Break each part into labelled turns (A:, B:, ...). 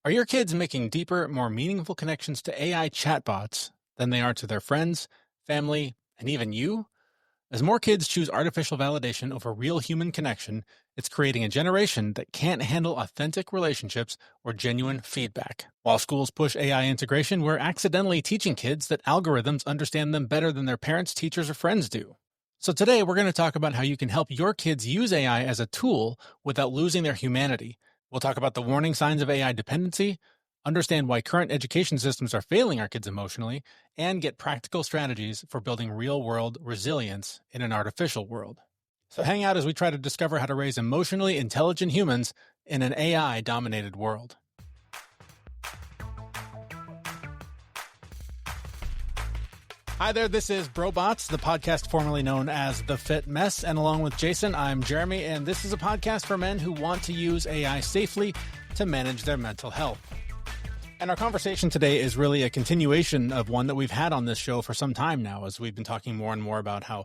A: Are your kids making deeper, more meaningful connections to AI chatbots than they are to their friends, family, and even you? As more kids choose artificial validation over real human connection, it's creating a generation that can't handle authentic relationships or genuine feedback. While schools push AI integration, we're accidentally teaching kids that algorithms understand them better than their parents, teachers, or friends do. So today we're going to talk about how you can help your kids use AI as a tool without losing their humanity. We'll talk about the warning signs of AI dependency, understand why current education systems are failing our kids emotionally, and get practical strategies for building real-world resilience in an artificial world. So hang out as we try to discover how to raise emotionally intelligent humans in an AI-dominated world. Hi there, this is Brobots, the podcast formerly known as The Fit Mess, and along with Jason, I'm Jeremy, and this is a podcast for men who want to use AI safely to manage their mental health. And our conversation today is really a continuation of one that we've had on this show for some time now, as we've been talking more and more about how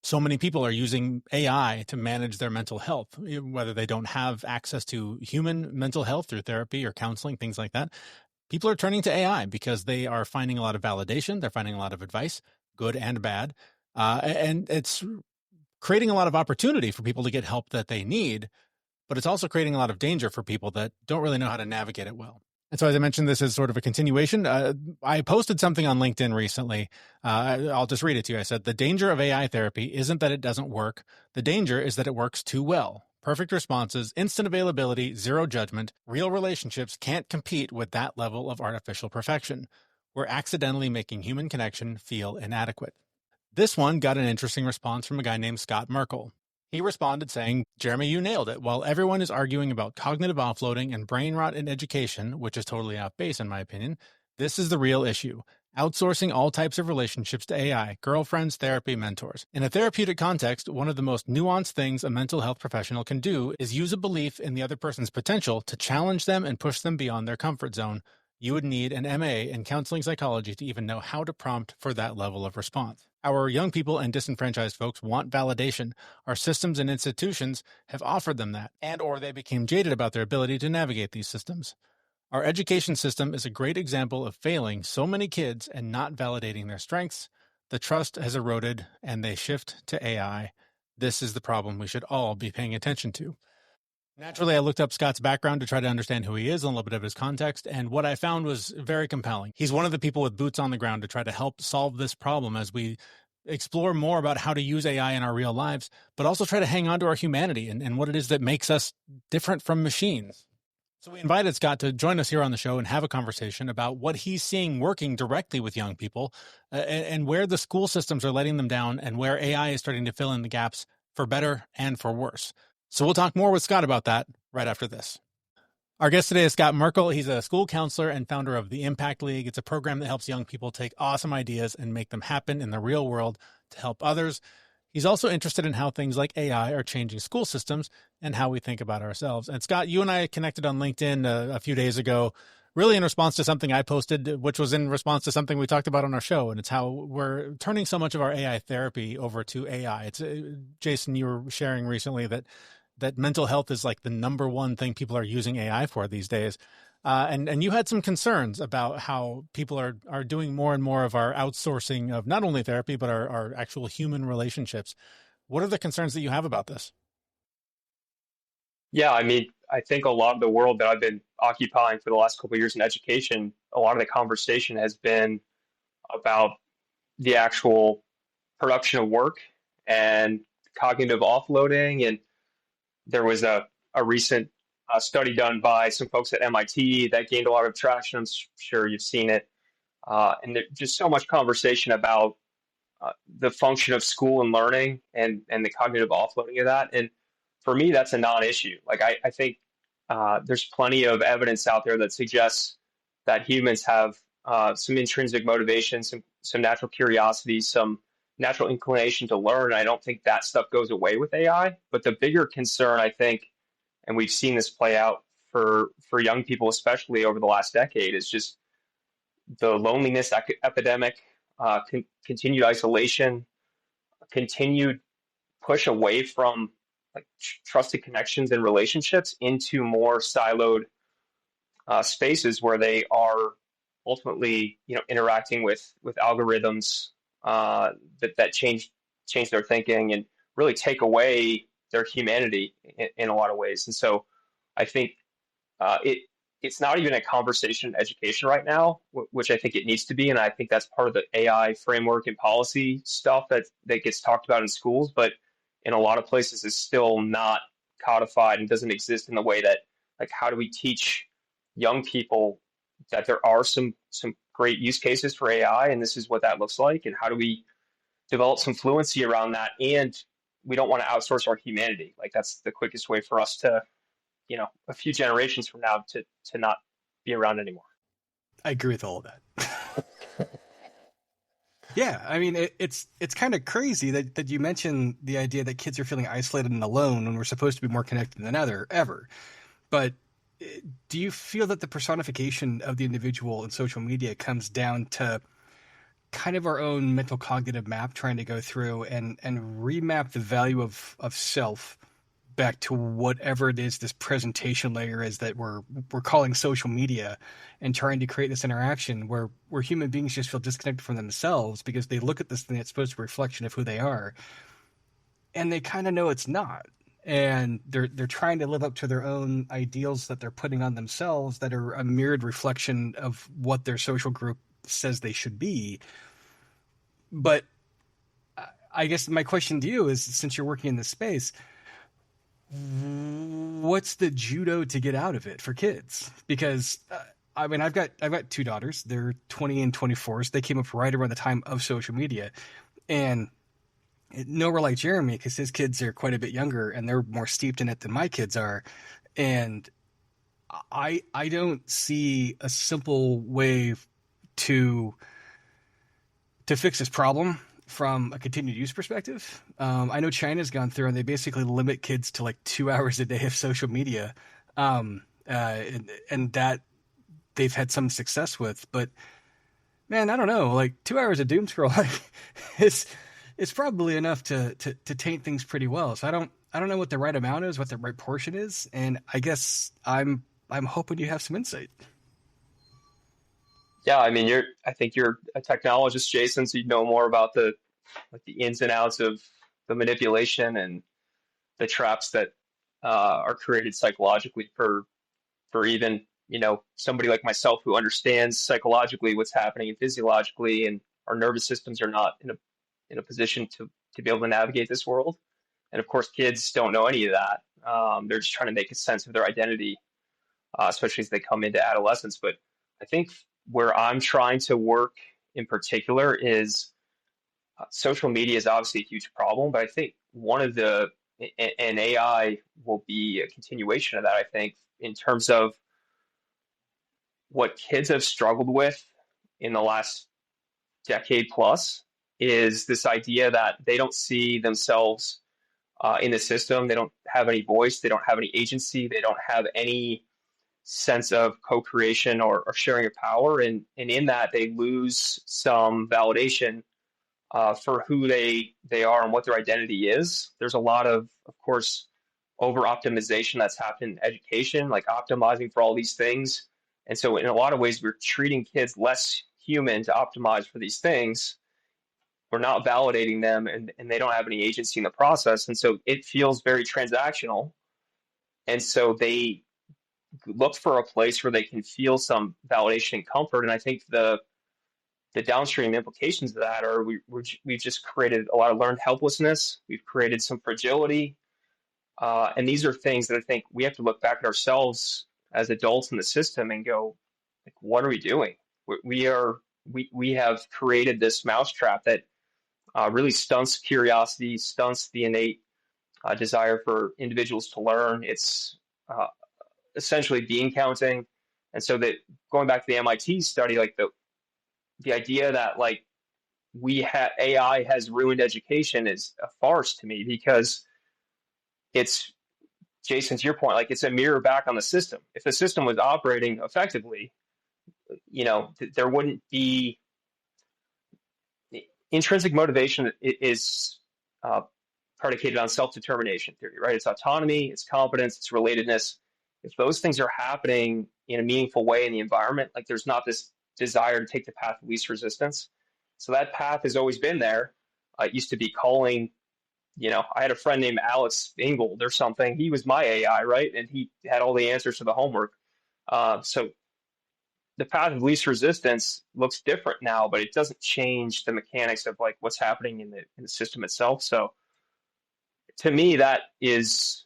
A: so many people are using AI to manage their mental health, whether they don't have access to human mental health through therapy or counseling, things like that. People are turning to AI because they are finding a lot of validation. They're finding a lot of advice, good and bad. And it's creating a lot of opportunity for people to get help that they need, but it's also creating a lot of danger for people that don't really know how to navigate it well. And so, as I mentioned, this is sort of a continuation. I posted something on LinkedIn recently. I'll just read it to you. I said, the danger of AI therapy isn't that it doesn't work. The danger is that it works too well. Perfect responses, instant availability, zero judgment. Real relationships can't compete with that level of artificial perfection. We're accidentally making human connection feel inadequate. This one got an interesting response from a guy named Scott Merkel. He responded saying, Jeremy, you nailed it. While everyone is arguing about cognitive offloading and brain rot in education, which is totally off base in my opinion, this is the real issue. Outsourcing all types of relationships to AI, girlfriends, therapy, mentors. In a therapeutic context, one of the most nuanced things a mental health professional can do is use a belief in the other person's potential to challenge them and push them beyond their comfort zone. You would need an MA in counseling psychology to even know how to prompt for that level of response. Our young people and disenfranchised folks want validation. Our systems and institutions have offered them that, and or they became jaded about their ability to navigate these systems. Our education system is a great example of failing so many kids and not validating their strengths. The trust has eroded, and they shift to AI. This is the problem we should all be paying attention to. Naturally, I looked up Scott's background to try to understand who he is and a little bit of his context, and what I found was very compelling. He's one of the people with boots on the ground to try to help solve this problem as we explore more about how to use AI in our real lives, but also try to hang on to our humanity and what it is that makes us different from machines. So we invited Scott to join us here on the show and have a conversation about what he's seeing working directly with young people and where the school systems are letting them down and where AI is starting to fill in the gaps for better and for worse. So we'll talk more with Scott about that right after this. Our guest today is Scott Merkel. He's a school counselor and founder of the Impact League. It's a program that helps young people take awesome ideas and make them happen in the real world to help others. He's also interested in how things like AI are changing school systems and how we think about ourselves. And Scott, you and I connected on LinkedIn a few days ago, really in response to something I posted, which was in response to something we talked about on our show. And it's how we're turning so much of our AI therapy over to AI. It's Jason, you were sharing recently that mental health is like the number one thing people are using AI for these days. And you had some concerns about how people are doing more and more of our outsourcing of not only therapy, but our actual human relationships. What are the concerns that you have about this?
B: Yeah, I mean, I think a lot of the world that I've been occupying for the last couple of years in education, a lot of the conversation has been about the actual production of work and cognitive offloading. And there was a recent study done by some folks at MIT that gained a lot of traction. I'm sure you've seen it. And there's just so much conversation about the function of school and learning and the cognitive offloading of that. And for me, that's a non-issue. Like I think there's plenty of evidence out there that suggests that humans have some intrinsic motivation, some natural curiosity, some natural inclination to learn. I don't think that stuff goes away with AI. But the bigger concern, I think, and we've seen this play out for young people, especially over the last decade, is just the loneliness epidemic, continued isolation, continued push away from like trusted connections and relationships into more siloed spaces where they are ultimately, interacting with algorithms that change their thinking and really take away their humanity in a lot of ways. And so I think it's not even a conversation in education right now, which I think it needs to be. And I think that's part of the AI framework and policy stuff that gets talked about in schools, but in a lot of places is still not codified and doesn't exist in the way that, like, how do we teach young people that there are some great use cases for AI and this is what that looks like, and how do we develop some fluency around that, and we don't want to outsource our humanity. Like, that's the quickest way for us to, a few generations from now to not be around anymore.
C: I agree with all of that. Yeah, I mean, it's kind of crazy that you mentioned the idea that kids are feeling isolated and alone when we're supposed to be more connected than ever. But do you feel that the personification of the individual in social media comes down to kind of our own mental cognitive map, trying to go through and remap the value of self back to whatever it is this presentation layer is that we're calling social media, and trying to create this interaction where human beings just feel disconnected from themselves because they look at this thing that's supposed to be a reflection of who they are, and they kind of know it's not. And they're trying to live up to their own ideals that they're putting on themselves that are a mirrored reflection of what their social group says they should be. But I guess my question to you is, since you're working in this space, what's the judo to get out of it for kids? Because I mean, I've got two daughters. They're 20 and 24. So they came up right around the time of social media, and nowhere like Jeremy, because his kids are quite a bit younger and they're more steeped in it than my kids are. And I don't see a simple way to fix this problem from a continued use perspective. I know China's gone through and they basically limit kids to like 2 hours a day of social media. And that they've had some success with, but man, I don't know, like 2 hours of doom scroll, like it's probably enough to taint things pretty well. So I don't know what the right amount is, what the right portion is. And I guess I'm hoping you have some insight.
B: Yeah, I mean, I think you're a technologist, Jason, so you know more about the ins and outs of the manipulation and the traps that are created psychologically for even, somebody like myself who understands psychologically what's happening and physiologically, and our nervous systems are not in a position to be able to navigate this world. And of course, kids don't know any of that. They're just trying to make a sense of their identity, especially as they come into adolescence. But I think where I'm trying to work in particular is social media is obviously a huge problem, but I think and AI will be a continuation of that, I think, in terms of what kids have struggled with in the last decade plus is this idea that they don't see themselves in the system. They don't have any voice. They don't have any agency. They don't have any sense of co-creation or sharing of power. And in that, they lose some validation for who they are and what their identity is. There's a lot of course, over-optimization that's happened in education, like optimizing for all these things. And so in a lot of ways, we're treating kids less human to optimize for these things. We're not validating them, and they don't have any agency in the process. And so it feels very transactional. And so they look for a place where they can feel some validation and comfort. And I think the downstream implications of that are we've just created a lot of learned helplessness. We've created some fragility. And these are things that I think we have to look back at ourselves as adults in the system and go, like, what are we doing? We have created this mousetrap that really stunts curiosity, stunts the innate desire for individuals to learn. It's essentially bean counting. And so that, going back to the MIT study, like the idea that like AI has ruined education is a farce to me, because it's, Jason, to your point, like, it's a mirror back on the system. If the system was operating effectively, there wouldn't be intrinsic motivation. Is predicated on self-determination theory, right? It's autonomy, it's competence, it's relatedness. If those things are happening in a meaningful way in the environment. Like there's not this desire to take the path of least resistance. So that path has always been there. It used to be calling, I had a friend named Alex Ingold or something. He was my AI, right? And he had all the answers to the homework. So the path of least resistance looks different now, but it doesn't change the mechanics of like what's happening in the system itself. So to me, that is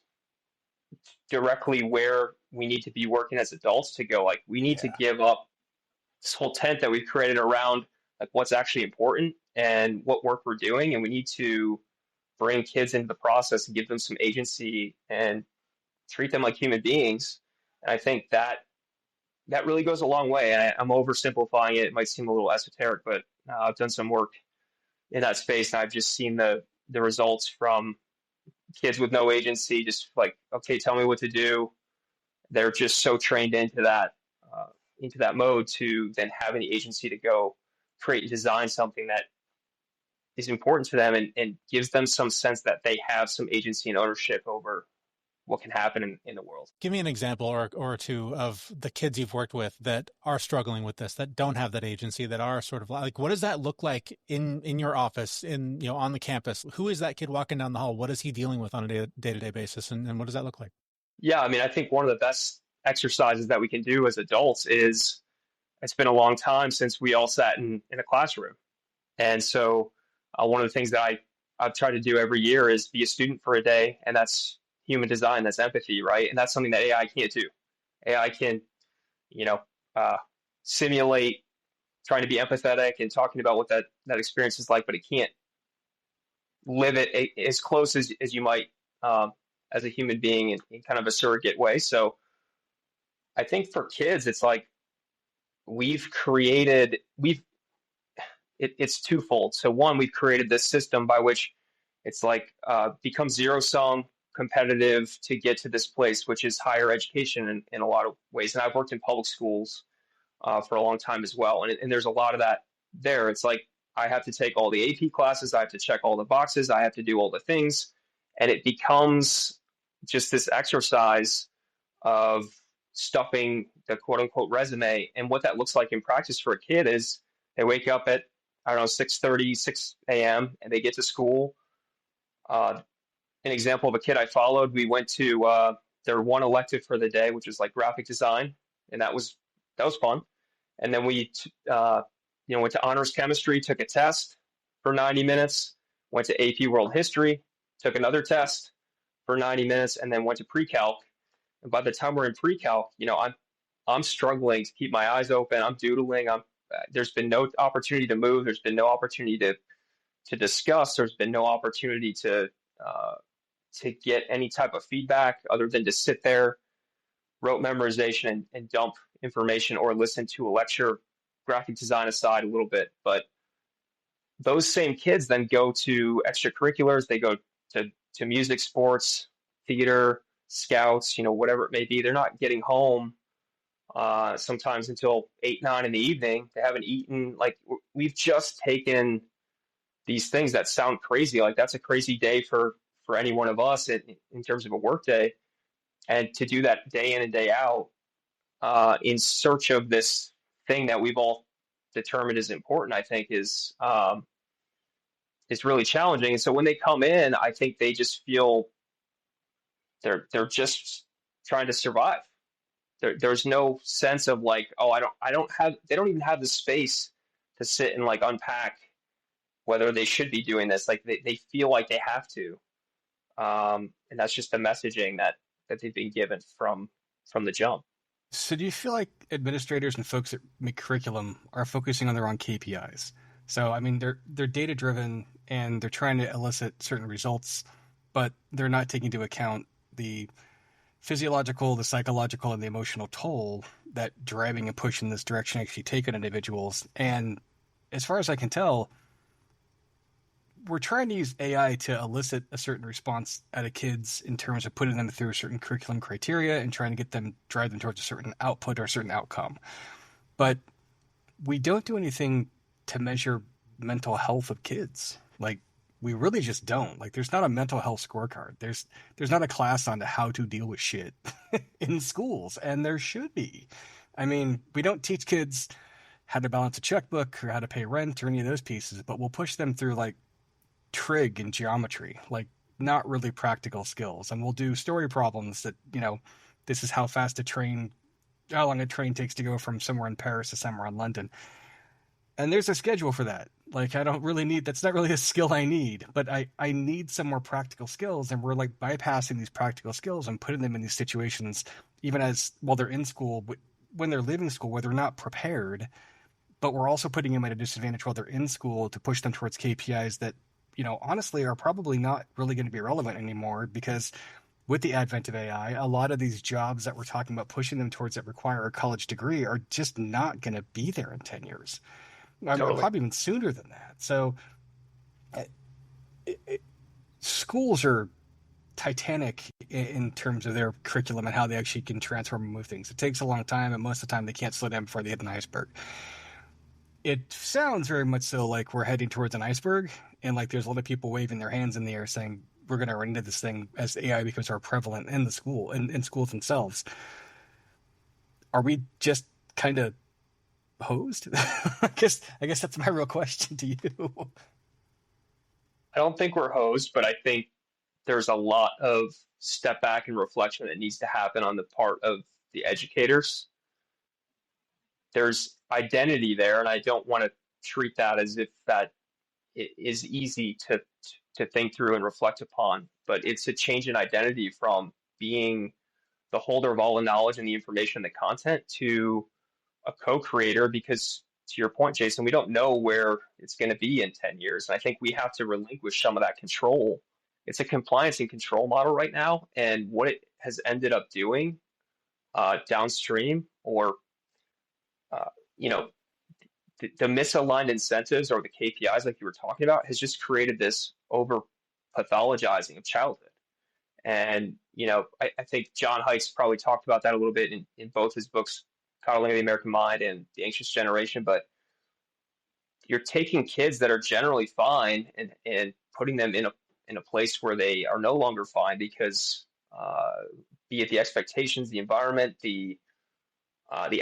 B: directly where we need to be working as adults to go. Like we need to give up this whole tent that we've created around like what's actually important and what work we're doing, and we need to bring kids into the process and give them some agency and treat them like human beings. And I think that really goes a long way. And I'm oversimplifying it. It might seem a little esoteric, but I've done some work in that space, and I've just seen the results from kids with no agency, just like, okay, tell me what to do. They're just so trained into that mode to then have any agency to go create and design something that is important to them and gives them some sense that they have some agency and ownership over what can happen in the world.
A: Give me an example or two of the kids you've worked with that are struggling with this, that don't have that agency, that are sort of like, what does that look like in your office, on the campus? Who is that kid walking down the hall? What is he dealing with on a day-to-day basis? And what does that look like?
B: Yeah, I mean, I think one of the best exercises that we can do as adults is, it's been a long time since we all sat in a classroom. And so one of the things that I've tried to do every year is be a student for a day, and that's human design, that's empathy, right? And that's something that AI can't do. AI can, simulate trying to be empathetic and talking about what that experience is like, but it can't live it as close as you might as a human being in kind of a surrogate way. So I think for kids, it's like it's twofold. So one, we've created this system by which it's like becomes zero-sum competitive to get to this place, which is higher education in a lot of ways. And I've worked in public schools for a long time as well. And there's a lot of that there. It's like I have to take all the AP classes, I have to check all the boxes, I have to do all the things. And it becomes just this exercise of stuffing the quote unquote resume. And what that looks like in practice for a kid is they wake up at, 6:30, 6 a.m. and they get to school. An example of a kid I followed, we went to their one elective for the day, which was like graphic design. And that was fun. And then we, went to honors chemistry, took a test for 90 minutes, went to AP World History, took another test for 90 minutes, and then went to pre-calc. And by the time we're in pre-calc, I'm struggling to keep my eyes open. I'm doodling. There's been no opportunity to move. There's been no opportunity to discuss. There's been no opportunity to get any type of feedback other than to sit there, rote memorization, and dump information or listen to a lecture, graphic design aside a little bit. But those same kids then go to extracurriculars. They go to music, sports, theater, scouts, whatever it may be. They're not getting home sometimes until 8, 9 in the evening. They haven't eaten. Like, we've just taken these things that sound crazy. Like, that's a crazy day for any one of us in terms of a work day. And to do that day in and day out in search of this thing that we've all determined is important, I think is really challenging. And so when they come in, I think they just feel they're just trying to survive. There's no sense of like, oh, they don't even have the space to sit and like unpack whether they should be doing this. Like they feel like they have to. And that's just the messaging that they've been given from the jump.
C: So do you feel like administrators and folks that make curriculum are focusing on their own KPIs? So, I mean, they're data driven and they're trying to elicit certain results, but they're not taking into account the physiological, the psychological, and the emotional toll that driving and pushing this direction actually take on individuals. And as far as I can tell, we're trying to use AI to elicit a certain response out of kids in terms of putting them through certain curriculum criteria and trying to drive them towards a certain output or a certain outcome. But we don't do anything to measure mental health of kids. Like, We really just don't. Like, there's not a mental health scorecard. There's not a class on how to deal with shit in schools, and there should be. I mean, we don't teach kids how to balance a checkbook or how to pay rent or any of those pieces, but we'll push them through like trig and geometry, like not really practical skills. And we'll do story problems that, this is how long a train takes to go from somewhere in Paris to somewhere in London. And there's a schedule for that. Like, I don't really need, that's not really a skill I need, but I need some more practical skills. And we're like bypassing these practical skills and putting them in these situations, even while they're in school, when they're leaving school, where they're not prepared, but we're also putting them at a disadvantage while they're in school to push them towards KPIs that, honestly are probably not really going to be relevant anymore, because with the advent of AI, a lot of these jobs that we're talking about pushing them towards that require a college degree are just not going to be there in 10 years.
B: Totally.
C: Probably even sooner than that. So schools are titanic in terms of their curriculum and how they actually can transform and move things. It takes a long time, and most of the time they can't slow down before they hit an iceberg. It sounds very much so like we're heading towards an iceberg, and like there's a lot of people waving their hands in the air saying we're going to run into this thing as AI becomes more prevalent in the school and in schools themselves. Are we just kind of hosed? I guess that's my real question to you.
B: I don't think we're hosed, but I think there's a lot of step back and reflection that needs to happen on the part of the educators. There's identity there, and I don't want to treat that as if that is easy to think through and reflect upon, but it's a change in identity from being the holder of all the knowledge and the information and the content to a co-creator, because to your point, Jason, we don't know where it's going to be in 10 years. And I think we have to relinquish some of that control. It's a compliance and control model right now. And what it has ended up doing downstream, or, the misaligned incentives or the KPIs, like you were talking about, has just created this over pathologizing of childhood. And, I think John Haidt's probably talked about that a little bit in both his books, Coddling of the American Mind and The Anxious Generation. But you're taking kids that are generally fine and putting them in a place where they are no longer fine, because be it the expectations, the environment, the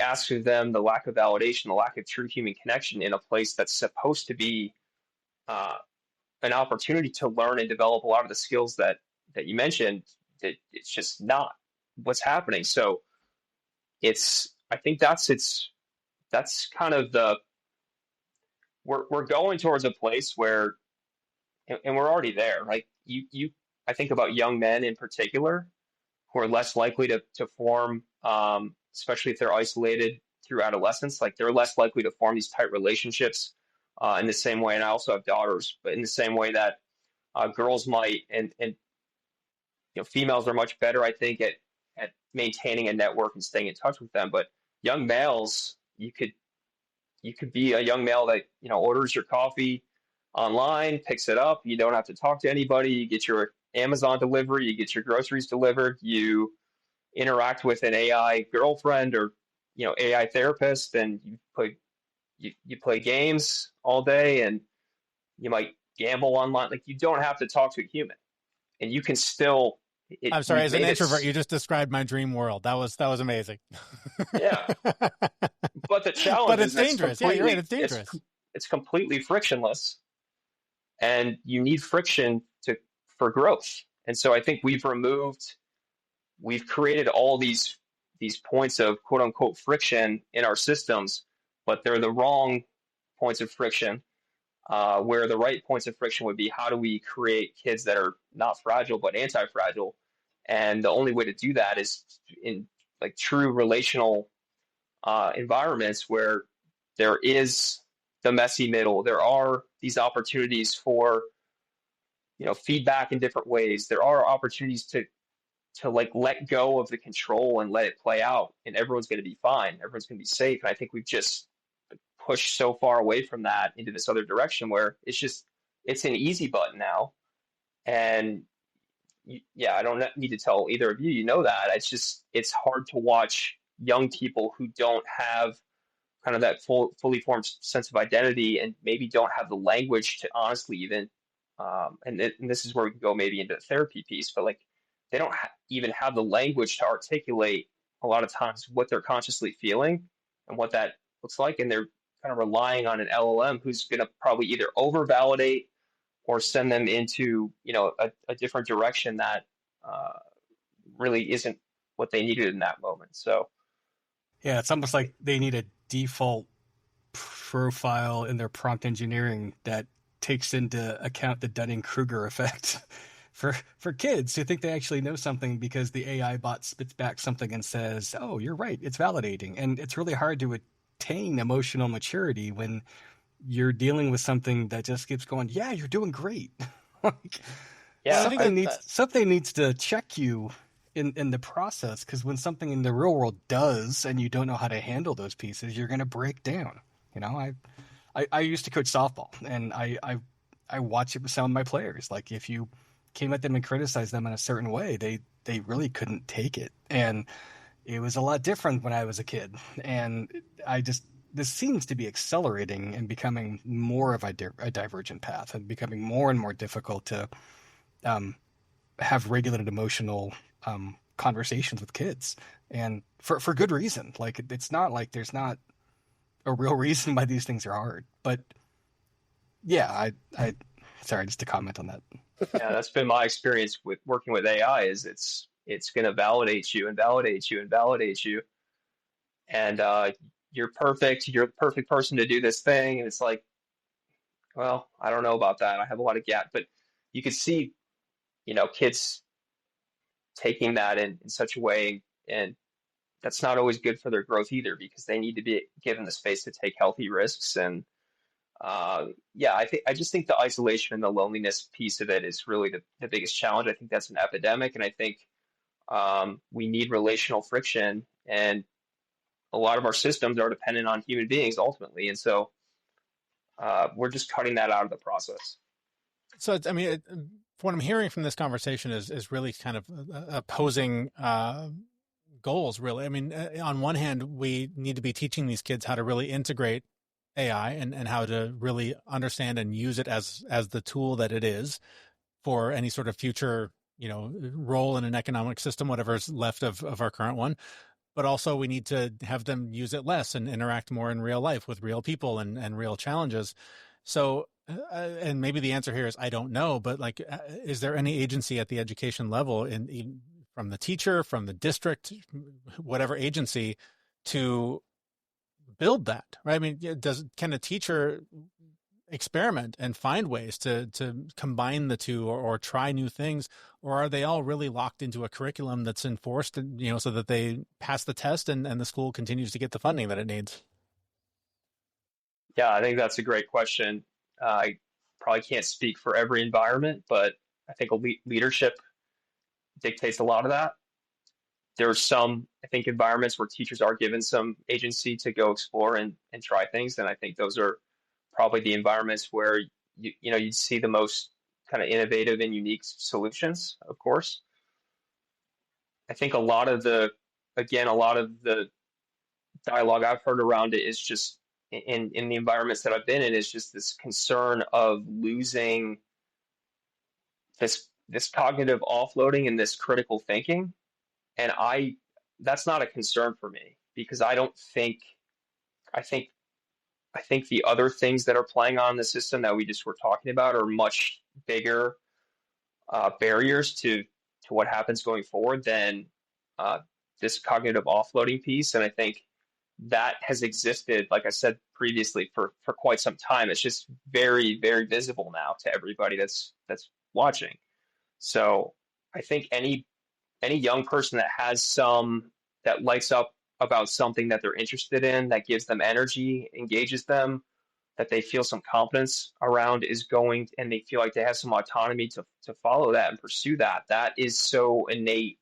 B: ask of them, the lack of validation, the lack of true human connection, in a place that's supposed to be an opportunity to learn and develop a lot of the skills that you mentioned, that it's just not what's happening. So I think that's kind of we're going towards a place where, and we're already there. Like I think about young men in particular who are less likely to form, especially if they're isolated through adolescence. Like, they're less likely to form these tight relationships in the same way. And I also have daughters, but in the same way that girls might, and females are much better, I think, at maintaining a network and staying in touch with them. But young males, you could be a young male that orders your coffee online, picks it up. You don't have to talk to anybody. You get your Amazon delivery. You get your groceries delivered. You interact with an AI girlfriend or AI therapist, and you play games all day, and you might gamble online. Like, you don't have to talk to a human, and you can still.
A: I'm sorry, as an introvert, you just described my dream world. That was amazing.
B: Yeah, but the challenge,
A: but it's dangerous. Yeah, you're right. It's dangerous.
B: It's completely frictionless, and you need friction for growth. And so I think we've created all these points of quote unquote friction in our systems, but they're the wrong points of friction. Where the right points of friction would be, how do we create kids that are not fragile but anti-fragile? And the only way to do that is in like true relational environments where there is the messy middle. There are these opportunities for feedback in different ways. There are opportunities to like let go of the control and let it play out, and everyone's going to be fine. Everyone's going to be safe. And I think we've just pushed so far away from that into this other direction where it's an easy button now. And I don't need to tell either of you, that it's hard to watch young people who don't have kind of that fully formed sense of identity, and maybe don't have the language to honestly even And this is where we can go maybe into the therapy piece, but like they don't even have the language to articulate a lot of times what they're consciously feeling and what that looks like, and they're kind of relying on an LLM who's going to probably either over validate or send them into a different direction that uh, really isn't what they needed in that moment. So
C: Yeah, it's almost like they need a default profile in their prompt engineering that takes into account the Dunning-Kruger effect for kids who think they actually know something because the AI bot spits back something and says, "Oh, you're right, it's validating." And it's really hard to attain emotional maturity when you're dealing with something that just keeps going, "Yeah, you're doing great." Like,
B: yeah,
C: something needs to check you in the process, because when something in the real world does and you don't know how to handle those pieces, you're going to break down. I used to coach softball, and I watch it with some of my players. Like, if you came at them and criticized them in a certain way, they really couldn't take it. And it was a lot different when I was a kid. And this seems to be accelerating and becoming more of a divergent path, and becoming more and more difficult to have regulated emotional conversations with kids, and for good reason. Like, it's not like there's not a real reason why these things are hard. But yeah, I sorry, just to comment on that.
B: yeah, that's been my experience with working with AI. Is it's going to validate you and validate you and validate you, and you're perfect. You're the perfect person to do this thing, and it's like, well, I don't know about that. I have a lot of gap, but you could see, kids taking that in such a way, and that's not always good for their growth either, because they need to be given the space to take healthy risks. And yeah, I just think the isolation and the loneliness piece of it is really the biggest challenge. I think that's an epidemic, and I think we need relational friction, and a lot of our systems are dependent on human beings ultimately, and so we're just cutting that out of the process.
A: So what I'm hearing from this conversation is really kind of opposing goals, really. On one hand, we need to be teaching these kids how to really integrate AI and how to really understand and use it as the tool that it is for any sort of future, role in an economic system, whatever's left of our current one. But also we need to have them use it less and interact more in real life with real people and real challenges. So, and maybe the answer here is, I don't know, but like, is there any agency at the education level from the teacher, from the district, whatever agency, to build that, right? Can a teacher experiment and find ways to combine the two, or try new things, or are they all really locked into a curriculum that's enforced, so that they pass the test and the school continues to get the funding that it needs?
B: Yeah, I think that's a great question. I probably can't speak for every environment, but I think leadership dictates a lot of that. There are some, I think, environments where teachers are given some agency to go explore and try things, and I think those are probably the environments where you'd see the most kind of innovative and unique solutions. Of course, I think a lot of the dialogue I've heard around it is just in the environments that I've been in, is just this concern of losing this cognitive offloading and this critical thinking. And that's not a concern for me, because I think the other things that are playing on the system that we just were talking about are much bigger barriers to what happens going forward than this cognitive offloading piece. And I think that has existed, like I said previously, for quite some time. It's just very, very visible now to everybody that's watching. So I think any young person that lights up about something that they're interested in, that gives them energy, engages them, that they feel some confidence around, and they feel like they have some autonomy to follow that and pursue that. That is so innate.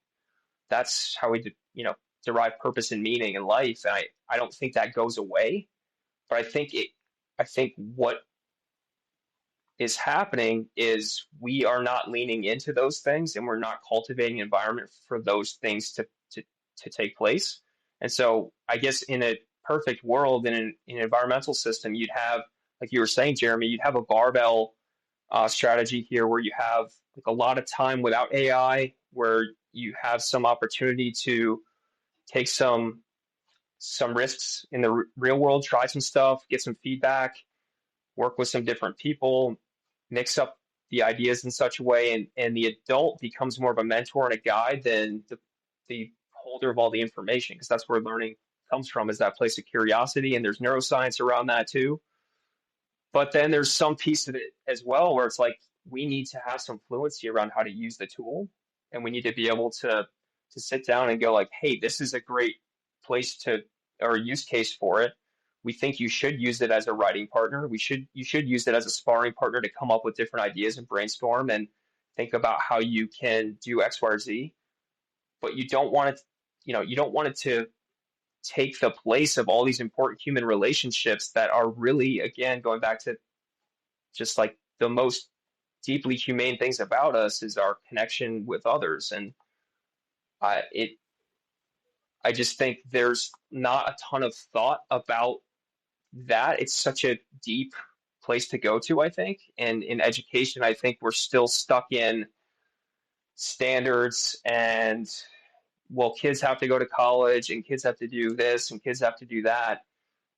B: That's how we derive purpose and meaning in life. And I don't think that goes away, but I think what is happening is we are not leaning into those things, and we're not cultivating an environment for those things to take place. And so I guess in a perfect world, in an environmental system, you'd have, like you were saying, Jeremy, you'd have a barbell strategy here where you have like a lot of time without AI, where you have some opportunity to take some risks in the real world, try some stuff, get some feedback, work with some different people, mix up the ideas in such a way, and the adult becomes more of a mentor and a guide than the holder of all the information, because that's where learning comes from, is that place of curiosity, and there's neuroscience around that too. But then there's some piece of it as well where it's like we need to have some fluency around how to use the tool, and we need to be able to sit down and go like, hey, this is a great place to or use case for it. We think you should use it as a writing partner. You should use it as a sparring partner to come up with different ideas and brainstorm and think about how you can do X, Y, or Z. But you don't want it, you don't want it to take the place of all these important human relationships that are really, again, going back to just like the most deeply humane things about us is our connection with others. And I it I just think there's not a ton of thought about that. It's such a deep place to go to, I think. And in education, I think we're still stuck in standards and, well, kids have to go to college and kids have to do this and kids have to do that.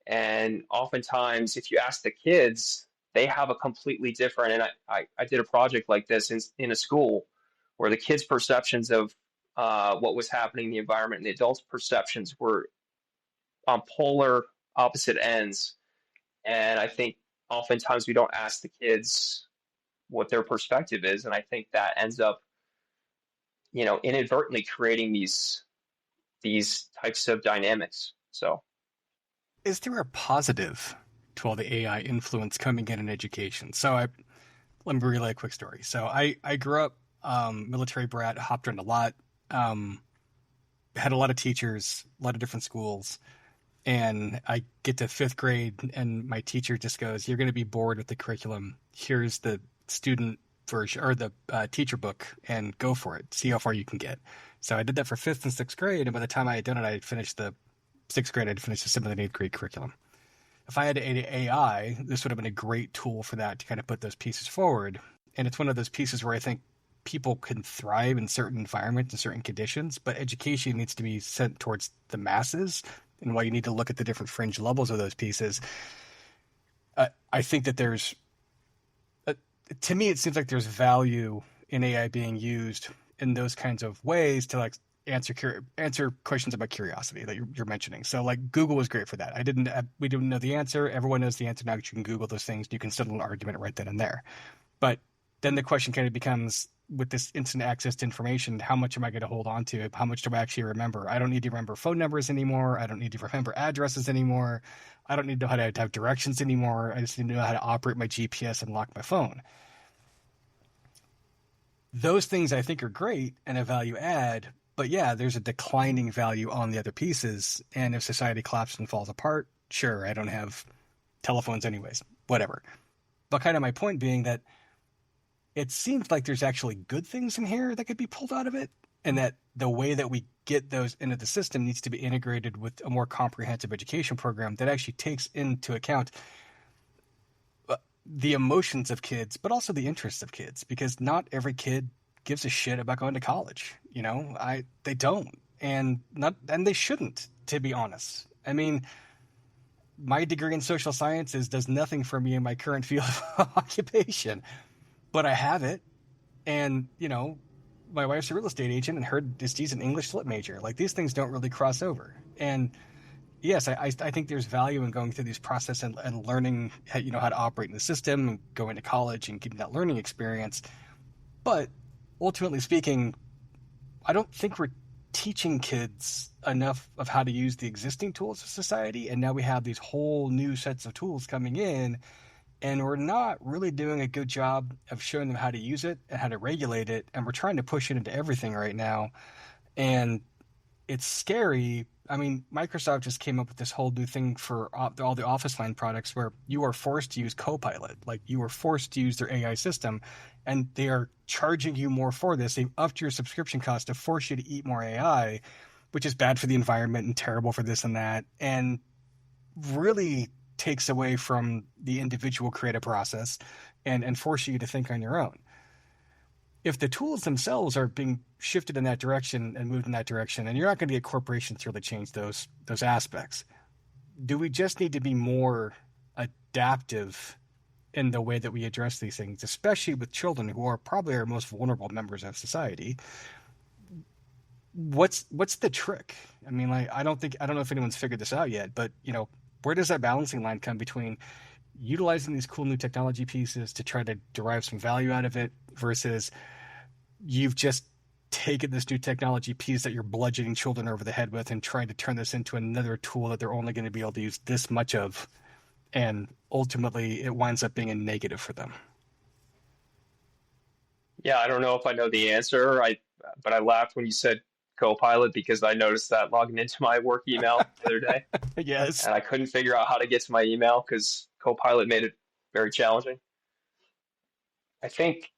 B: And oftentimes, if you ask the kids, they have a completely different, and I did a project like this in a school where the kids' perceptions of what was happening in the environment and the adults' perceptions were on polar opposite ends. And I think oftentimes we don't ask the kids what their perspective is. And I think that ends up, inadvertently creating these types of dynamics. So
C: Is there a positive to all the AI influence coming in education? So let me relay a quick story. So I grew up military brat, hopped around a lot, had a lot of teachers, a lot of different schools. And I get to fifth grade and my teacher just goes, "You're going to be bored with the curriculum. Here's the student version or the teacher book and go for it. See how far you can get." So I did that for fifth and sixth grade. And by the time I had done it, I had finished the sixth grade. I'd finished the seventh and eighth grade curriculum. If I had AI, this would have been a great tool for that to kind of put those pieces forward. And it's one of those pieces where I think people can thrive in certain environments and certain conditions, but education needs to be sent towards the masses. And while you need to look at the different fringe levels of those pieces, I think that to me, it seems like there's value in AI being used in those kinds of ways to like answer questions about curiosity that you're mentioning. So like Google was great for that. We didn't know the answer. Everyone knows the answer now that you can Google those things. You can settle an argument right then and there. But then the question kind of becomes, with this instant access to information, how much am I going to hold on to? How much do I actually remember? I don't need to remember phone numbers anymore. I don't need to remember addresses anymore. I don't need to know how to have directions anymore. I just need to know how to operate my GPS and lock my phone. Those things I think are great and a value add, but yeah, there's a declining value on the other pieces. And if society collapses and falls apart, sure, I don't have telephones anyways, whatever. But kind of my point being that it seems like there's actually good things in here that could be pulled out of it, and that the way that we get those into the system needs to be integrated with a more comprehensive education program that actually takes into account the emotions of kids, but also the interests of kids, because not every kid gives a shit about going to college. They don't, and they shouldn't, to be honest. I mean, my degree in social sciences does nothing for me in my current field of occupation. But I have it, and, my wife's a real estate agent, and she's an English lit major. Like, these things don't really cross over. And yes, I think there's value in going through these process and learning how, how to operate in the system and going to college and getting that learning experience. But ultimately speaking, I don't think we're teaching kids enough of how to use the existing tools of society. And now we have these whole new sets of tools coming in, and we're not really doing a good job of showing them how to use it and how to regulate it. And we're trying to push it into everything right now. And it's scary. I mean, Microsoft just came up with this whole new thing for all the Office line products where you are forced to use Copilot. Like, you are forced to use their AI system, and they are charging you more for this. They've upped your subscription cost to force you to eat more AI, which is bad for the environment and terrible for this and that. And really takes away from the individual creative process and forces you to think on your own. If the tools themselves are being shifted in that direction and moved in that direction, and you're not going to get corporations to really change those aspects, do we just need to be more adaptive in the way that we address these things, especially with children who are probably our most vulnerable members of society? What's the trick? I mean, like, I don't know if anyone's figured this out yet, but where does that balancing line come between utilizing these cool new technology pieces to try to derive some value out of it versus you've just taken this new technology piece that you're bludgeoning children over the head with and trying to turn this into another tool that they're only going to be able to use this much of, and ultimately it winds up being a negative for them?
B: Yeah, I don't know if I know the answer. But I laughed when you said Copilot because I noticed that logging into my work email the other day,
C: Yes.
B: and I couldn't figure out how to get to my email because Copilot made it very challenging. I think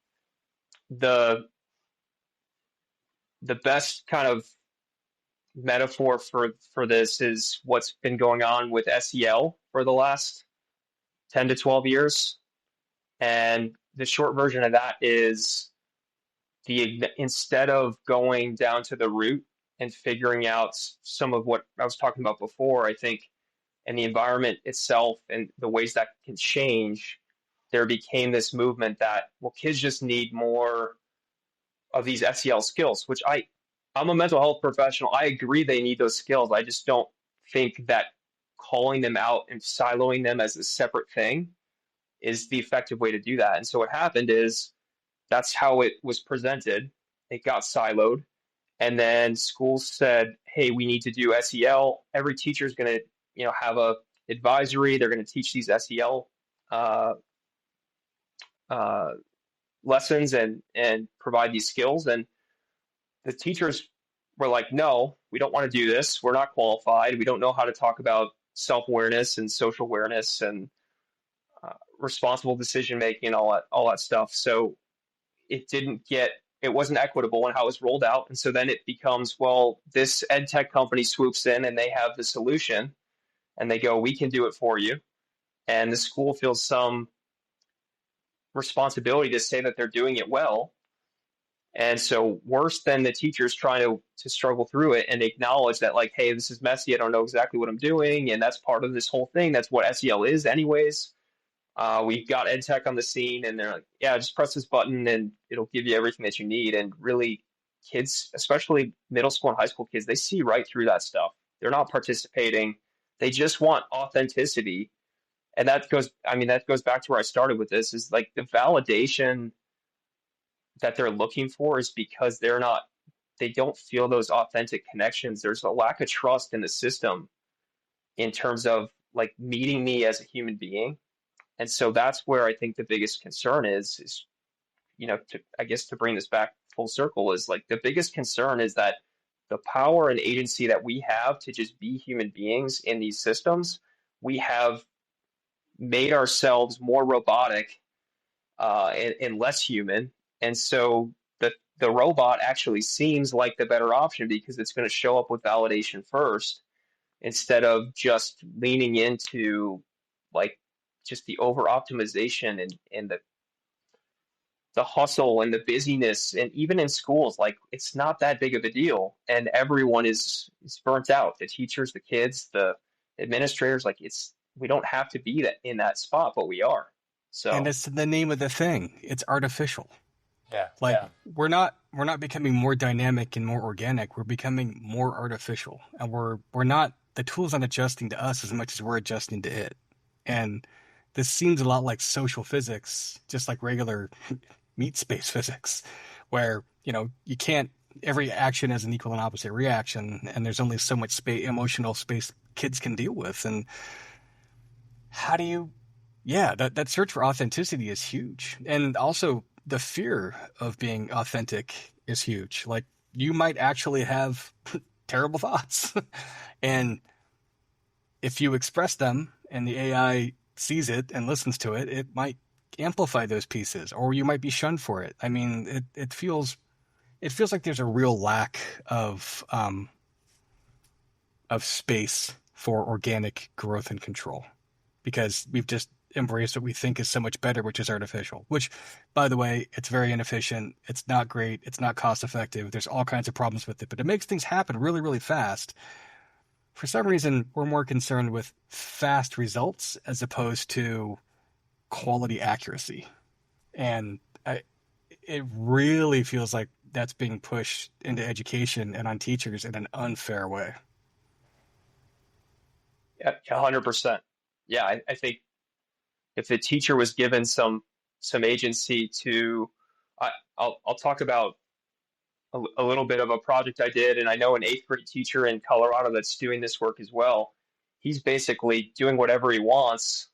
B: the best kind of metaphor for this is what's been going on with SEL for the last 10 to 12 years. And the short version of that is instead of going down to the root and figuring out some of what I was talking about before, I think, and the environment itself and the ways that can change, there became this movement that, well, kids just need more of these SEL skills, which I'm a mental health professional. I agree they need those skills. I just don't think that calling them out and siloing them as a separate thing is the effective way to do that. And so what happened is that's how it was presented. It got siloed. And then schools said, hey, we need to do SEL. Every teacher is going to, have a advisory. They're going to teach these SEL lessons and provide these skills. And the teachers were like, no, we don't want to do this. We're not qualified. We don't know how to talk about self-awareness and social awareness and responsible decision making and all that stuff. So it wasn't equitable in how it was rolled out. And so then it becomes, well, this ed tech company swoops in and they have the solution and they go, we can do it for you. And the school feels some responsibility to say that they're doing it well. And so worse than the teachers trying to struggle through it and acknowledge that, like, hey, this is messy. I don't know exactly what I'm doing. And that's part of this whole thing. That's what SEL is anyways. We've got ed tech on the scene and they're like, yeah, just press this button and it'll give you everything that you need. And really, kids, especially middle school and high school kids, they see right through that stuff. They're not participating. They just want authenticity. And that goes back to where I started with this, is like the validation that they're looking for is because they don't feel those authentic connections. There's a lack of trust in the system in terms of like meeting me as a human being. And so that's where I think the biggest concern is, to bring this back full circle, is like the biggest concern is that the power and agency that we have to just be human beings in these systems, we have made ourselves more robotic and less human. And so the robot actually seems like the better option because it's going to show up with validation first instead of just leaning into like just the over optimization and the hustle and the busyness. And even in schools, like it's not that big of a deal. And everyone is burnt out. The teachers, the kids, the administrators, like we don't have to be in that spot, but we are. So,
C: and it's the name of the thing. It's artificial.
A: Yeah.
C: Like we're not becoming more dynamic and more organic. We're becoming more artificial, and we're not, the tool's not adjusting to us as much as we're adjusting to it. And this seems a lot like social physics, just like regular meat space physics, where you can't, every action has an equal and opposite reaction, and there's only so much emotional space kids can deal with. And how do you, that search for authenticity is huge. And also the fear of being authentic is huge. Like you might actually have terrible thoughts. And if you express them and the AI sees it and listens to it, it might amplify those pieces, or you might be shunned for it. I mean, it feels like there's a real lack of space for organic growth and control. because we've just embraced what we think is so much better, which is artificial, which, by the way, it's very inefficient. It's not great. It's not cost effective. There's all kinds of problems with it, but it makes things happen really, really fast. For some reason, we're more concerned with fast results as opposed to quality accuracy. And it really feels like that's being pushed into education and on teachers in an unfair way.
B: Yeah, 100%. Yeah, I think if the teacher was given some agency to, I'll talk about a little bit of a project I did, and I know an eighth grade teacher in Colorado that's doing this work as well. He's basically doing whatever he wants,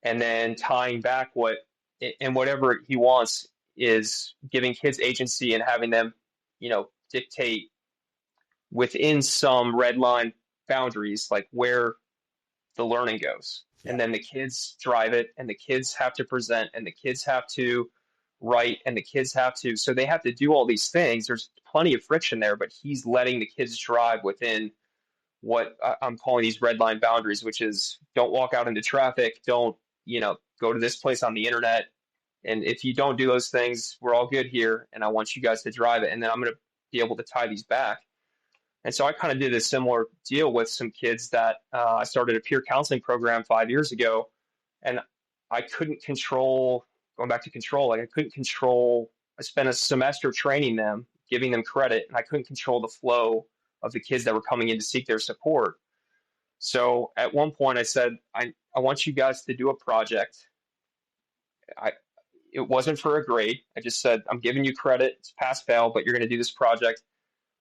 B: and then tying back and whatever he wants is giving kids agency and having them, dictate within some red line boundaries, like where the learning goes. Yeah. And then the kids drive it, and the kids have to present, and the kids have to write, and the kids have to, so they have to do all these things. There's plenty of friction there, but he's letting the kids drive within what I'm calling these red line boundaries, which is don't walk out into traffic, don't, go to this place on the internet. And if you don't do those things, we're all good here. And I want you guys to drive it. And then I'm going to be able to tie these back. And so I kind of did a similar deal with some kids that I started a peer counseling program 5 years ago. And I couldn't control, going back to control, like I couldn't control, I spent a semester training them, giving them credit, and I couldn't control the flow of the kids that were coming in to seek their support. So at one point I said, I want you guys to do a project. It wasn't for a grade. I just said, I'm giving you credit. It's pass fail, but you're going to do this project.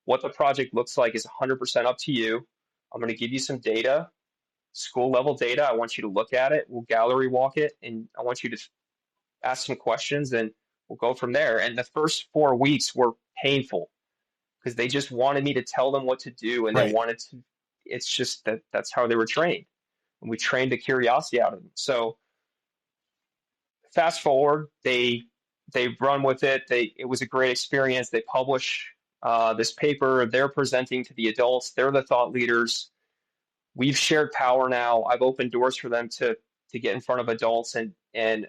B: What the project looks like is 100% up to you. I'm going to give you some data, school level data. I want you to look at it. We'll gallery walk it, and I want you to ask some questions, and we'll go from there. And the first 4 weeks were painful because they just wanted me to tell them what to do, and They wanted to. It's just that's how they were trained, and we trained the curiosity out of them. So fast forward, they run with it. It was a great experience. They publish this paper. They're presenting to the adults. They're the thought leaders. We've shared power now. I've opened doors for them to get in front of adults, and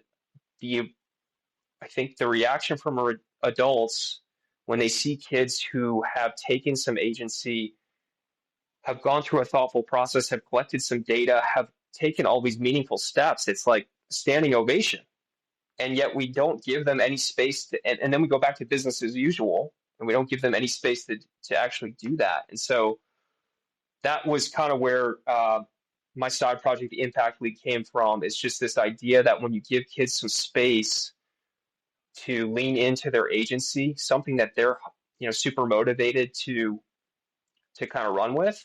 B: I think the reaction from adults when they see kids who have taken some agency, have gone through a thoughtful process, have collected some data, have taken all these meaningful steps, it's like a standing ovation. And yet we don't give them any space and then we go back to business as usual, and we don't give them any space to actually do that. And so that was kind of where my side project, the Impact League, came from. It's just this idea that when you give kids some space to lean into their agency, something that they're super motivated to kind of run with,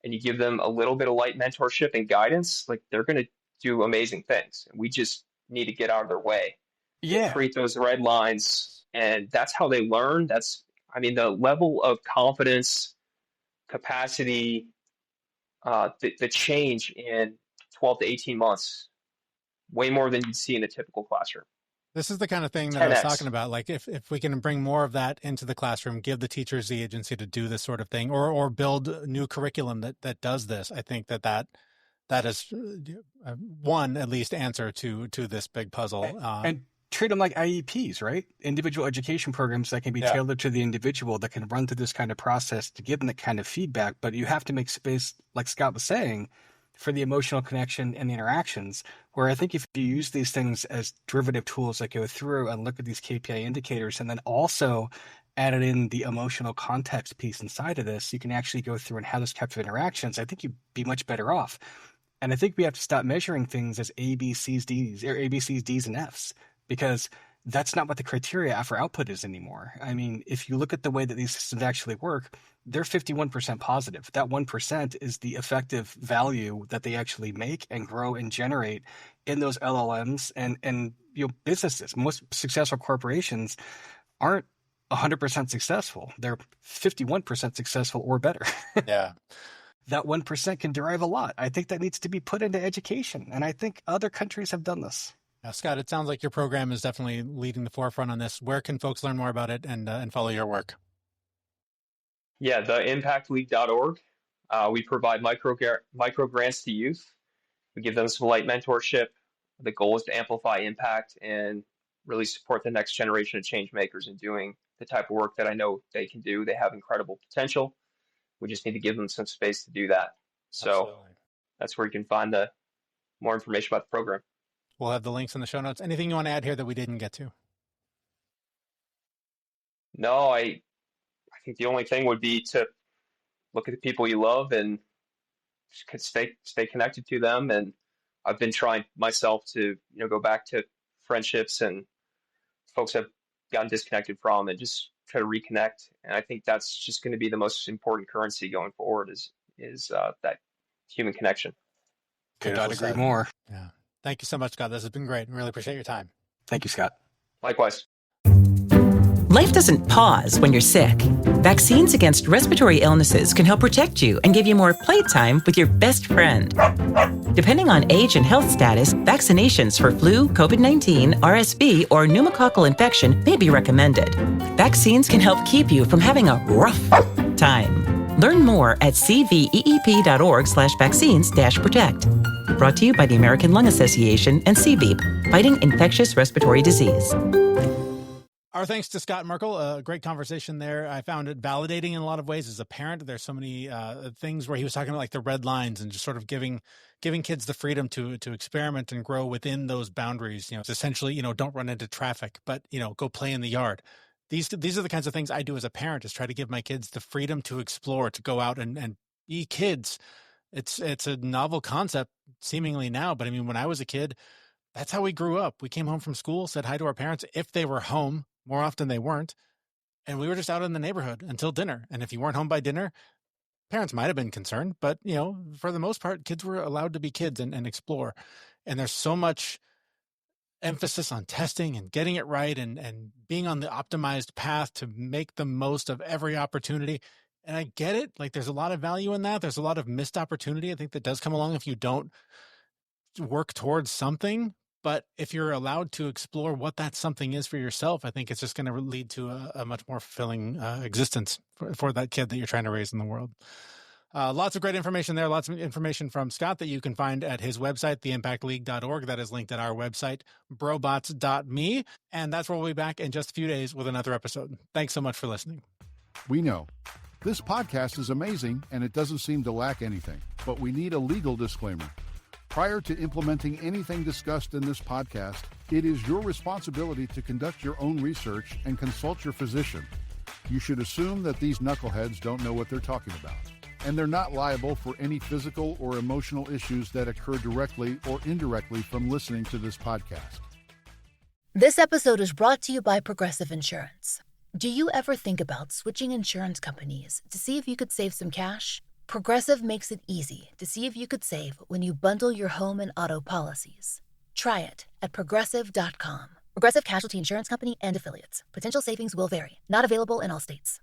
B: and you give them a little bit of light mentorship and guidance, like they're going to do amazing things. And we just need to get out of their way.
C: Yeah.
B: Create those red lines. And that's how they learn. The level of confidence, capacity, the change in 12 to 18 months, way more than you'd see in a typical classroom.
A: This is the kind of thing that
B: 10x.
A: I was talking about. Like if we can bring more of that into the classroom, give the teachers the agency to do this sort of thing, or build new curriculum that does this, I think that is one at least answer to this big puzzle.
C: And treat them like IEPs, right? Individual education programs that can be tailored to the individual, that can run through this kind of process to give them that kind of feedback. But you have to make space, like Scott was saying, for the emotional connection and the interactions, where I think if you use these things as derivative tools that go through and look at these KPI indicators, and then also added in the emotional context piece inside of this, you can actually go through and have those types of interactions. I think you'd be much better off. And I think we have to stop measuring things as A, B, C's, D's, or A, B, C's, D's, and F's, because that's not what the criteria for output is anymore. I mean, if you look at the way that these systems actually work, they're 51% positive. That 1% is the effective value that they actually make and grow and generate in those LLMs and businesses. Most successful corporations aren't 100% successful. They're 51% successful or better.
A: Yeah.
C: That 1% can derive a lot. I think that needs to be put into education. And I think other countries have done this.
A: Now, Scott, it sounds like your program is definitely leading the forefront on this. Where can folks learn more about it and follow your work?
B: Yeah, the impactleague.org. We provide micro grants to youth. We give them some light mentorship. The goal is to amplify impact and really support the next generation of change makers in doing the type of work that I know they can do. They have incredible potential. We just need to give them some space to do that. So
A: Absolutely.
B: that's where you can find the more information about the program.
A: We'll have the links in the show notes. Anything you want to add here that we didn't get to?
B: No, I think the only thing would be to look at the people you love and stay connected to them. And I've been trying myself to go back to friendships and folks I've gotten disconnected from and just try to reconnect. And I think that's just going to be the most important currency going forward is that human connection.
C: Could not agree more.
A: Yeah. Thank you so much, Scott. This has been great. Really appreciate your time.
C: Thank you, Scott.
B: Likewise.
D: Life doesn't pause when you're sick. Vaccines against respiratory illnesses can help protect you and give you more playtime with your best friend. Depending on age and health status, vaccinations for flu, COVID-19, RSV, or pneumococcal infection may be recommended. Vaccines can help keep you from having a rough time. Learn more at cveep.org/vaccines-protect. Brought to you by the American Lung Association and CVEEP, fighting infectious respiratory disease.
A: Our thanks to Scott Merkel. A great conversation there. I found it validating in a lot of ways as a parent. There's so many things where he was talking about like the red lines and just sort of giving kids the freedom to experiment and grow within those boundaries. It's essentially, don't run into traffic, but, go play in the yard. These are the kinds of things I do as a parent, is try to give my kids the freedom to explore, to go out and be kids. It's a novel concept seemingly now, but I mean, when I was a kid, that's how we grew up. We came home from school, said hi to our parents if they were home. More often they weren't. And we were just out in the neighborhood until dinner. And if you weren't home by dinner, parents might have been concerned. But, for the most part, kids were allowed to be kids and explore. And there's so much emphasis on testing and getting it right and being on the optimized path to make the most of every opportunity. And I get it. Like, there's a lot of value in that. There's a lot of missed opportunity, I think, that does come along if you don't work towards something. But if you're allowed to explore what that something is for yourself, I think it's just going to lead to a much more fulfilling existence for that kid that you're trying to raise in the world. Lots of great information there. Lots of information from Scott that you can find at his website, theimpactleague.org. That is linked at our website, brobots.me. And that's where we'll be back in just a few days with another episode. Thanks so much for listening.
E: We know this podcast is amazing and it doesn't seem to lack anything, but we need a legal disclaimer. Prior to implementing anything discussed in this podcast, it is your responsibility to conduct your own research and consult your physician. You should assume that these knuckleheads don't know what they're talking about, and they're not liable for any physical or emotional issues that occur directly or indirectly from listening to this podcast.
F: This episode is brought to you by Progressive Insurance. Do you ever think about switching insurance companies to see if you could save some cash? Progressive makes it easy to see if you could save when you bundle your home and auto policies. Try it at Progressive.com. Progressive Casualty Insurance Company and Affiliates. Potential savings will vary. Not available in all states.